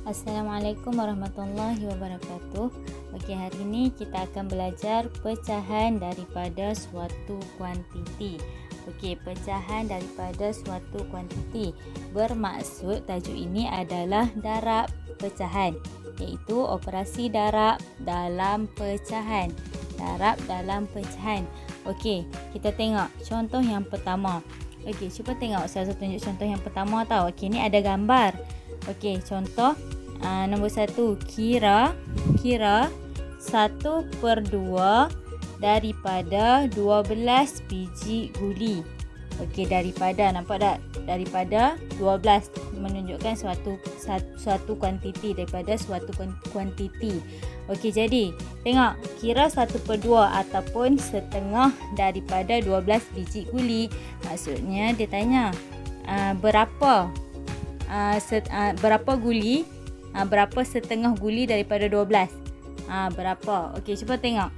Assalamualaikum warahmatullahi wabarakatuh. Okey, hari ini kita akan belajar pecahan daripada suatu kuantiti. Okey, pecahan daripada suatu kuantiti bermaksud tajuk ini adalah darab pecahan, iaitu operasi darab dalam pecahan. Darab dalam pecahan. Okey, kita tengok contoh yang pertama. Okey, cuba tengok saya tunjuk contoh yang pertama tau. Okey, ni ada gambar. Okey, contoh nombor 1, kira 1/2 daripada 12 biji guli. Okey, daripada, nampak tak? Daripada 12 menunjukkan suatu kuantiti, daripada suatu kuantiti. Okey, jadi tengok, kira 1/2 ataupun setengah daripada 12 biji guli. Maksudnya dia tanya berapa guli, berapa setengah guli daripada 12. Berapa? Okey, cuba tengok.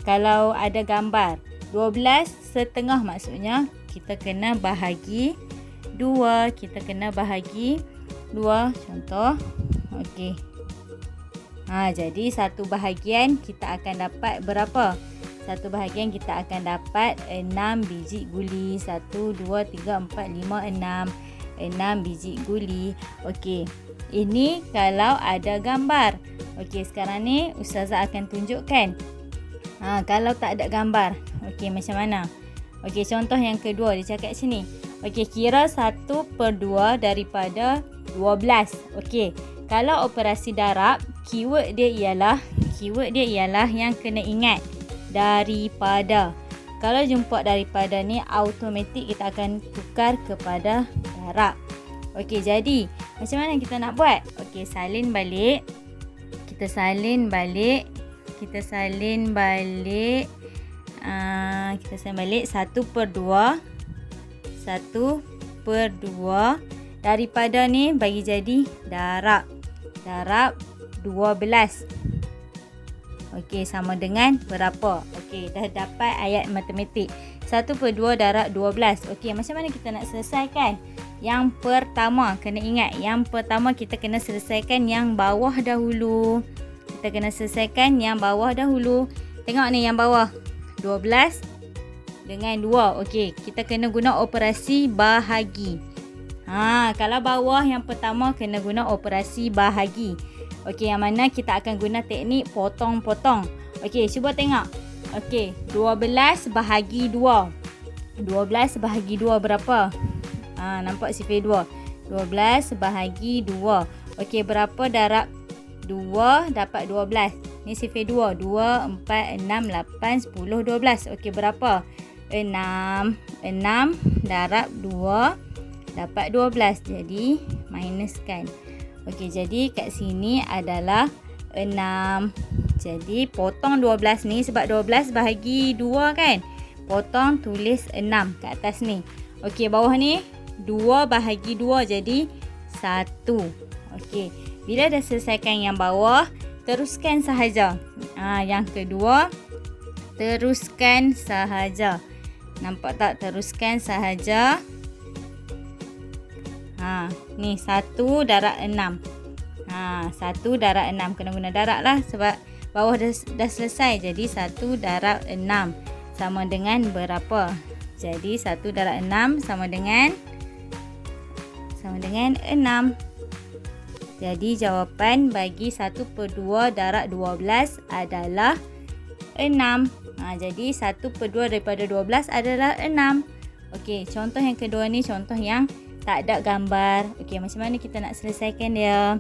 Kalau ada gambar 12 setengah, maksudnya kita kena bahagi 2. Kita kena bahagi 2. Contoh. Okey. Jadi satu bahagian kita akan dapat berapa? Satu bahagian kita akan dapat 6 biji guli. 1, 2, 3, 4, 5, 6 biji guli. Okey. Ini kalau ada gambar. Okey, sekarang ni Ustazah akan tunjukkan. Kalau tak ada gambar. Okey, macam mana? Okey, contoh yang kedua dia cakap sini. Okey, kira 1/2 daripada 12. Okey, kalau operasi darab, keyword dia ialah yang kena ingat daripada. Kalau jumpa daripada ni, automatik kita akan tukar kepada darab. Okey, jadi macam mana kita nak buat? Okey, salin balik. Kita salin balik 1/2 daripada ni bagi jadi darab 12. Okey, sama dengan berapa? Okey, dah dapat ayat matematik. 1/2 darab 12. Okey, macam mana kita nak selesaikan? Yang pertama, kena ingat, yang pertama kita kena selesaikan yang bawah dahulu. Tengok ni yang bawah. 12 dengan 2. Okey, kita kena guna operasi bahagi. Kalau bawah yang pertama kena guna operasi bahagi. Okey, yang mana kita akan guna teknik potong-potong. Okey, cuba tengok. Okey, 12 bahagi 2. 12 bahagi 2 berapa? Nampak sifir 2. 12 bahagi 2. Okey, berapa darab 2 dapat 12? Ni sifir 2. 2, 4, 6, 8, 10, 12. Okey, berapa? 6. 6 darab 2 dapat 12. Jadi, minuskan. Okey, jadi kat sini adalah 6. Jadi, potong 12 ni sebab 12 bahagi 2 kan? Potong, tulis 6 kat atas ni. Okey, bawah ni 2 bahagi 2 jadi 1. Okey, bila dah selesaikan yang bawah, teruskan sahaja. Yang kedua, teruskan sahaja. Nampak tak? Teruskan sahaja. Ni 1 darab 6. 1 darab 6. Kena guna darab lah sebab bawah dah selesai. Jadi 1 darab 6 sama dengan berapa? Jadi 1 darab 6 sama dengan 6. Jadi jawapan bagi 1/2 darab 12 adalah 6. Jadi 1/2 daripada 12 adalah 6. Okey, contoh yang kedua ni contoh yang tak ada gambar. Okey, macam mana kita nak selesaikan dia?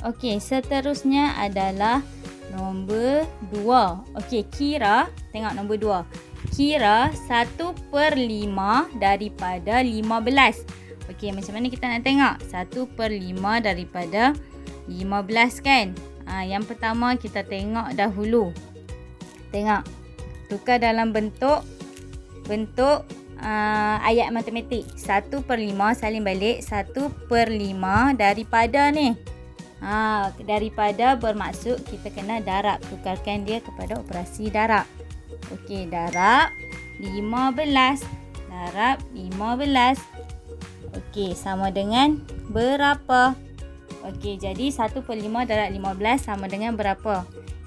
Okey, seterusnya adalah nombor 2. Okey, kira, tengok nombor 2. Kira 1/5 daripada 15. Okey, macam mana kita nak tengok? 1/5 daripada 15 kan? Yang pertama kita tengok dahulu. Tengok. Tukar dalam bentuk ayat matematik. 1/5 salin balik. 1/5 daripada ni. Daripada bermaksud kita kena darab. Tukarkan dia kepada operasi darab. Okey, darab 15. Okey, sama dengan berapa? Okey, jadi 1/5 darab 15 sama dengan berapa?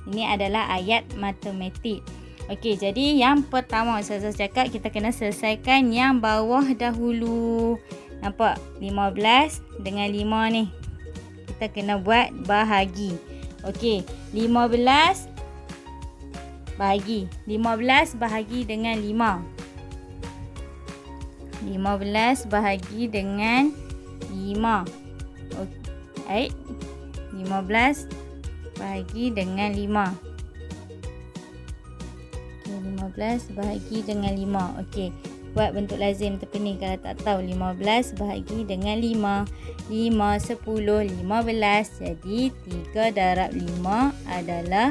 Ini adalah ayat matematik. Okey, jadi yang pertama Ustazah cakap kita kena selesaikan yang bawah dahulu. Nampak? 15 dengan 5 ni. Kita kena buat bahagi. Okey, 15 bahagi. 15 bahagi dengan 5. 15 bahagi dengan 5. Okey. 15 bahagi dengan 5. Okey, 15 bahagi dengan 5. Okey. Buat bentuk lazim tepi ni kalau tak tahu. 15 bahagi dengan 5. 5, 10, 15. Jadi 3 darab 5 adalah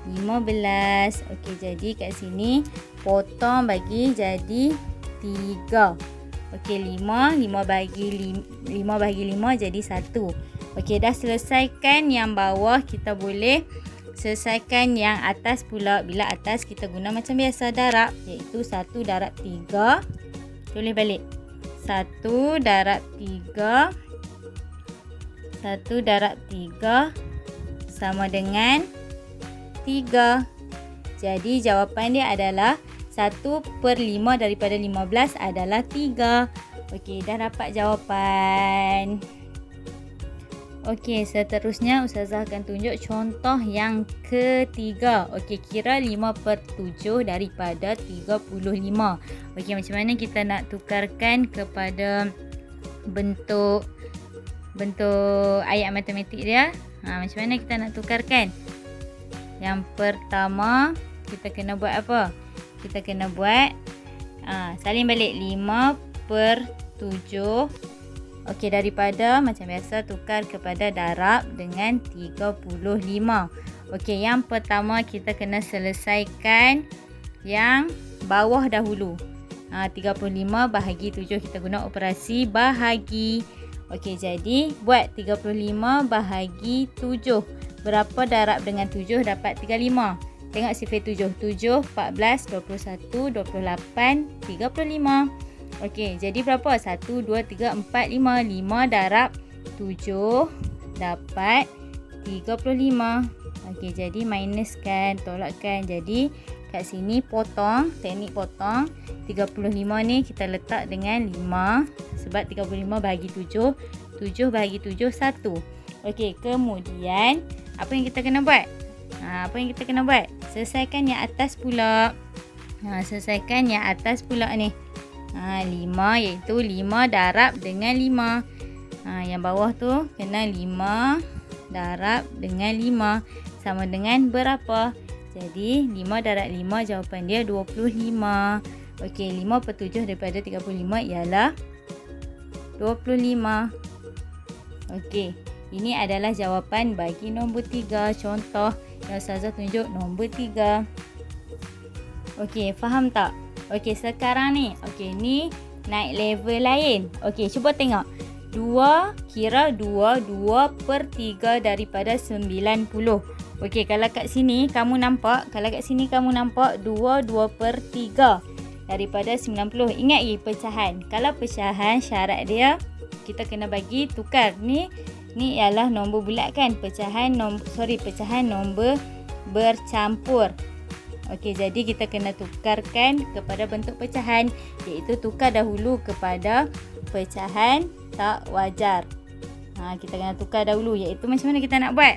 15. Okey, jadi kat sini potong bagi jadi 3. Okey, 5 bahagi 5 jadi 1. Okey, dah selesaikan yang bawah, kita boleh selesaikan yang atas pula. Bila atas kita guna macam biasa darab, iaitu 1 darab 3. Tulis balik. 1 darab 3. 1 darab 3 sama dengan 3. Jadi jawapan dia adalah 1/5 daripada 15 adalah 3. Okey, dah dapat jawapan. Okey, seterusnya Ustazah akan tunjuk contoh yang ketiga. Okey, kira 5/7 daripada 35. Okey, macam mana kita nak tukarkan kepada bentuk ayat matematik dia? Macam mana kita nak tukarkan? Yang pertama, kita kena buat apa? Kita kena buat salin balik 5/7. Okey, daripada macam biasa tukar kepada darab dengan 35. Okey, yang pertama kita kena selesaikan yang bawah dahulu. 35 bahagi 7, kita guna operasi bahagi. Okey, jadi buat 35 bahagi 7. Berapa darab dengan 7 dapat 35? Tengok sifar 7. 7, 14, 21, 28, 35. Okey, jadi berapa? 1, 2, 3, 4, 5. 5 darab 7 dapat 35. Okey, jadi minuskan, tolakkan. Jadi kat sini potong, teknik potong. 35 ni kita letak dengan 5. Sebab 35 bahagi 7. 7 bahagi 7, 1. Okey, kemudian apa yang kita kena buat? Selesaikan yang atas pula. Selesaikan yang atas pula ni. 5, iaitu 5 darab dengan 5. Yang bawah tu kena 5 darab dengan 5 sama dengan berapa? Jadi 5 darab 5 jawapan dia 25. Okey, 5/7 daripada 35 ialah 25. Okey, ini adalah jawapan bagi nombor 3. Contoh yang Ustazah tunjuk nombor 3. Okey, faham tak? Okey, sekarang ni. Okey, ni naik level lain. Okey, cuba tengok. 2, kira 2/3 daripada 90. Okey, kalau kat sini kamu nampak, 2/3 daripada 90. Ingat lagi pecahan. Kalau pecahan syarat dia kita kena bagi tukar. Ni ialah nombor bulat kan? Pecahan nombor bercampur. Okey, jadi kita kena tukarkan kepada bentuk pecahan, iaitu tukar dahulu kepada pecahan tak wajar. Kita kena tukar dahulu, iaitu macam mana kita nak buat?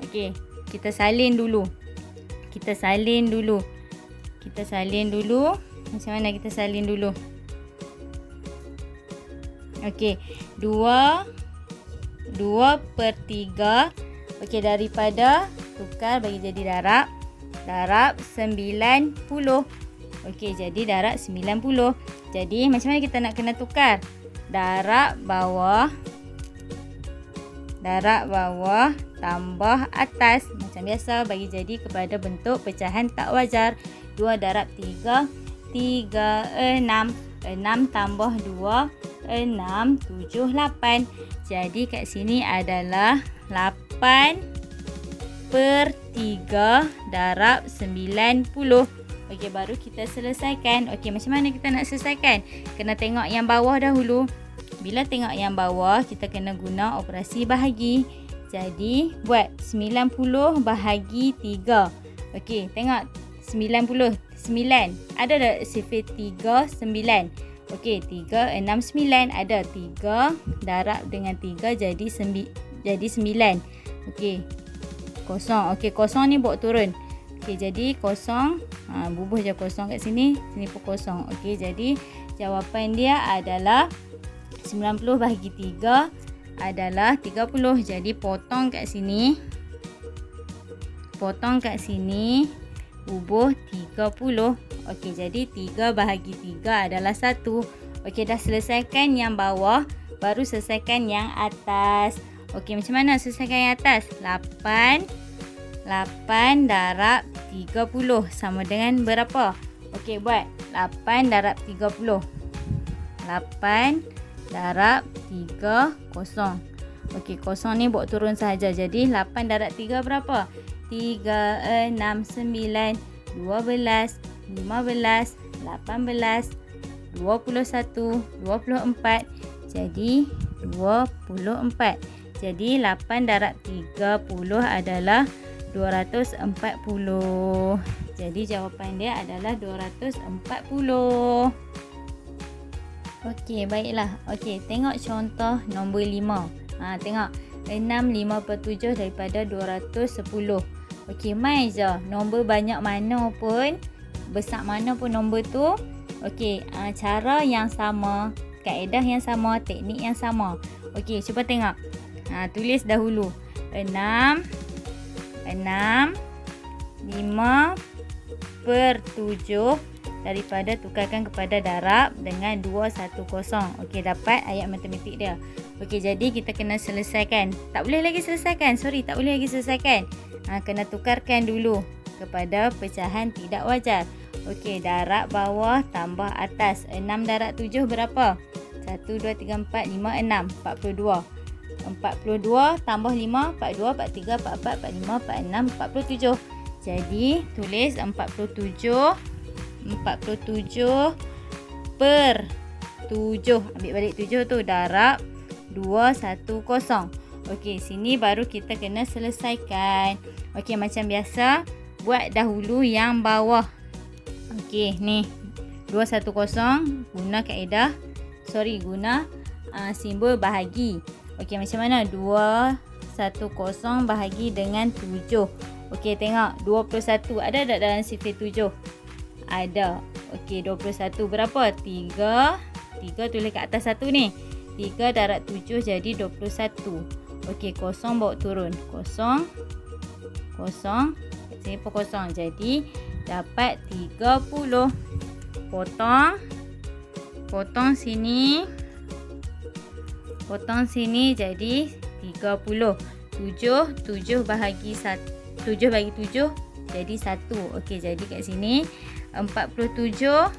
Okey, kita salin dulu. Macam mana kita salin dulu? Okey, 2/3. Okey, daripada tukar bagi jadi darab 90. Okey, jadi darab 90. Jadi macam mana kita nak kena tukar? Darab bawah tambah atas. Macam biasa bagi jadi kepada bentuk pecahan tak wajar. 2 darab 3, 6. 6 tambah 2, 6, 7, 8. Jadi kat sini adalah 8/3 darab 90. Okey, baru kita selesaikan. Okey, macam mana kita nak selesaikan? Kena tengok yang bawah dahulu. bila tengok yang bawah, kita kena guna operasi bahagi. Jadi, buat 90 bahagi 3. Okey, tengok 90. 9. Ada tak sifar 3, 9? Okey, 3, 6, 9. Ada 3 darab dengan 3 jadi 9. Okey, kosong. Okey, kosong ni bawa turun. Okey, jadi kosong. Bubuh je kosong kat sini. Sini pun kosong. Okey, jadi jawapan dia adalah 90 bahagi 3 adalah 30. Jadi potong kat sini. Potong kat sini. Bubuh 30. Okey, jadi 3 bahagi 3 adalah 1. Okey, dah selesaikan yang bawah. Baru selesaikan yang atas. Okey, macam mana selesaikan yang atas? 8 darab 30 sama dengan berapa? Okey, buat 8 darab 30. 8 darab 3 kosong. Okey, kosong ni bawa turun sahaja. Jadi 8 darab 3 berapa? 3, 6, 9, 12, 15, 18, 21, 24. Jadi 24. Jadi 8 darab 30 adalah 240. Jadi jawapan dia adalah 240. Okey, baiklah. Okey, tengok contoh nombor 5. Tengok. 6, 5/7 daripada 210. Okey, mai je. Nombor banyak mana pun, besar mana pun nombor tu. Okey, cara yang sama, kaedah yang sama, teknik yang sama. Okey, cuba tengok. Tulis dahulu. 6, 5/7 daripada tukarkan kepada darab dengan 210. Okey, dapat ayat matematik dia. Okey, jadi kita kena selesaikan. Tak boleh lagi selesaikan. Tak boleh lagi selesaikan. Kena tukarkan dulu kepada pecahan tidak wajar. Okey, darab bawah tambah atas. 6 darab 7 berapa? 1, 2, 3, 4, 5, 6. 42. 42 tambah 5, 42, 43, 44, 45, 46, 47. Jadi, tulis 47 per 7. Ambil balik 7 tu, darab 210. Okey, sini baru kita kena selesaikan. Okey, macam biasa, buat dahulu yang bawah. Okey, ni 210 guna kaedah, guna simbol bahagi. Okey, macam mana? 210 bahagi dengan 7. Okey, tengok 21 ada tak dalam sifar 7? Ada. Okey, 21 berapa? 3 tulis kat atas 1 ni. 3 darab 7 jadi 21. Okey, kosong bawa turun. Kosong. Kat sini pun kosong. Jadi, dapat 30. Potong sini. Potong sini jadi 30. 7 bahagi 7 jadi 1. Okey, jadi kat sini 47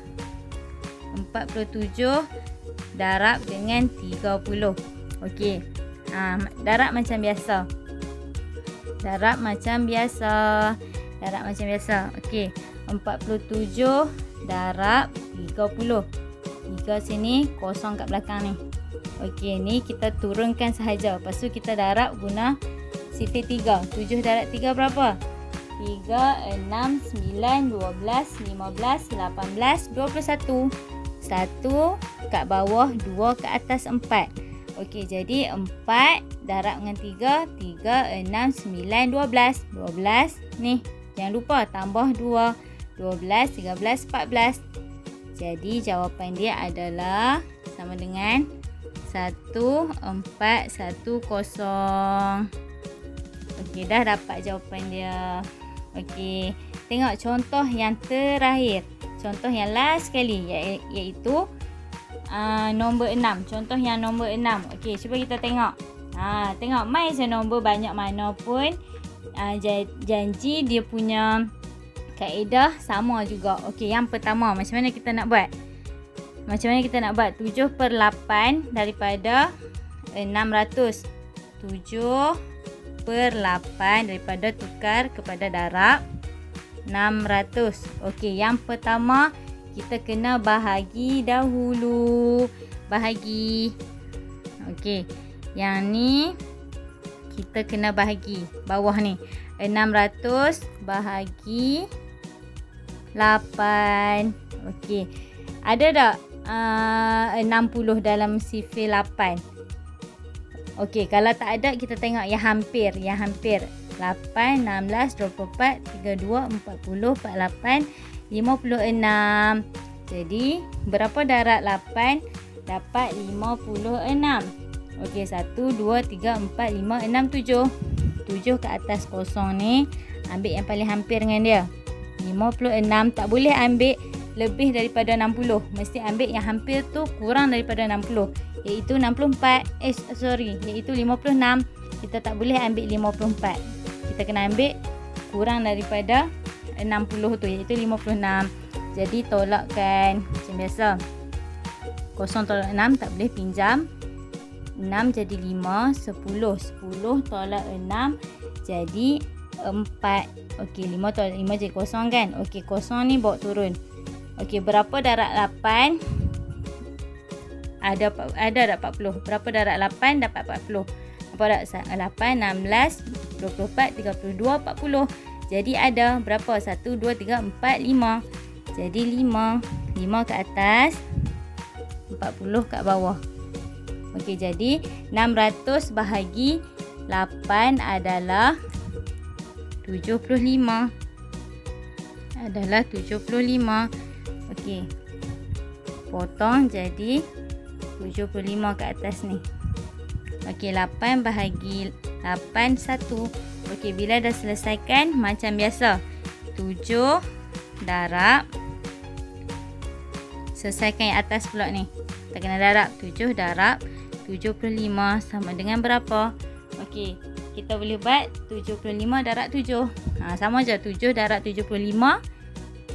darab dengan 30. Okey. Darab macam biasa. Okey. 47 darab 30. 3 sini kosong kat belakang ni. Okey, ni kita turunkan sahaja. Lepas tu kita darab guna sifar 3. 7 darab 3 berapa? 3, 6, 9, 12, 15, 18, 21. 1 kat bawah, 2 kat atas, 4. Okey, jadi 4 darab dengan 3, 6, 9, 12. 12 ni, jangan lupa tambah 2. 12, 13, 14. Jadi jawapan dia adalah sama dengan 1410. Okey, dah dapat jawapan dia. Okey, tengok contoh yang terakhir. Contoh yang last sekali iaitu nombor 6. Contoh yang nombor 6. Okey, cuba kita tengok. Tengok mai je nombor banyak mana pun, janji dia punya kaedah sama juga. Okey, yang pertama macam mana kita nak buat? 7 per 8 daripada 600. 7 per 8 daripada tukar kepada darab 600. Okey, yang pertama kita kena bahagi dahulu. Bahagi. Okey. Yang ni kita kena bahagi bawah ni. 600 bahagi 8. Okey. Ada tak 60 dalam sifir 8? Okey, kalau tak ada kita tengok yang hampir. 8, 16, 24, 32, 40, 48, 56. Jadi, berapa darab 8? Dapat 56. Okey, 1, 2, 3, 4, 5, 6, 7. 7 ke atas kosong ni. Ambil yang paling hampir dengan dia. 56. Tak boleh ambil lebih daripada 60. Mesti ambil yang hampir tu kurang daripada 60. Iaitu 64. Iaitu 56. Kita tak boleh ambil 54. Kita kena ambil kurang daripada 60 tu, iaitu 56. Jadi tolakkan macam biasa. 0 tolak 6 tak boleh pinjam. 6 jadi 5, 10. 10 tolak 6 jadi 4. Okey, 5 tolak 5 jadi kosong kan? Okey, kosong ni bawa turun. Okey, berapa darab 8? Ada tak 40? Berapa darab 8? Dapat 40. Apa darab 8? 16, 24, 32, 40. Jadi ada berapa? 1, 2, 3, 4, 5. Jadi 5. 5 ke atas, 40 kat bawah. Okey, jadi 600 bahagi 8 adalah 75. Adalah 75. Okey. Potong jadi 75 ke atas ni. Okey, 8 bahagi 8, 1. Okey, bila dah selesaikan macam biasa. 7 darab. Selesaikan yang atas pula ni. Kita kena darab. 7 darab 75 sama dengan berapa? Okey, kita boleh buat 75 darab 7. Sama je. 7 darab 75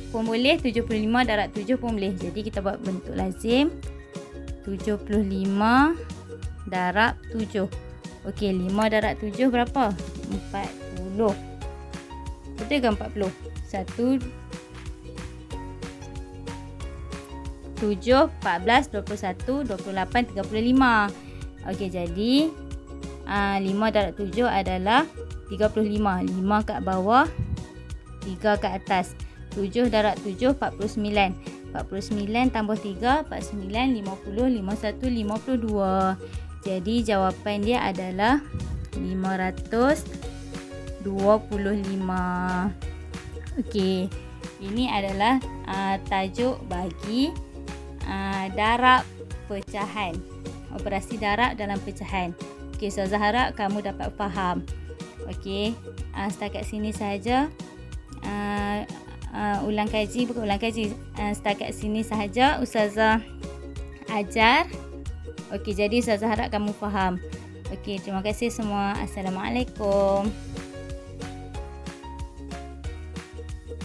pun boleh, 75 darab 7 pun boleh. Jadi kita buat bentuk lazim. 75 darab 7. Okey, 5 darab 7 berapa? 40. Betul ke 40? 1, 7, 14, 21, 28, 35. Okey, jadi 5 darab 7 adalah 35. 5 kat bawah, 3 kat atas. 7 darab 7, 49. 49 tambah 3, 49, 50, 51, 52. Jadi jawapan dia adalah 525. Okey, ini adalah tajuk bagi darab pecahan. Operasi darab dalam pecahan. Okey, Ustazah harap kamu dapat faham. Okey, setakat sini sahaja. Setakat sini sahaja Ustazah ajar. Okey, jadi Ustazah harap kamu faham. Okey, terima kasih semua. Assalamualaikum.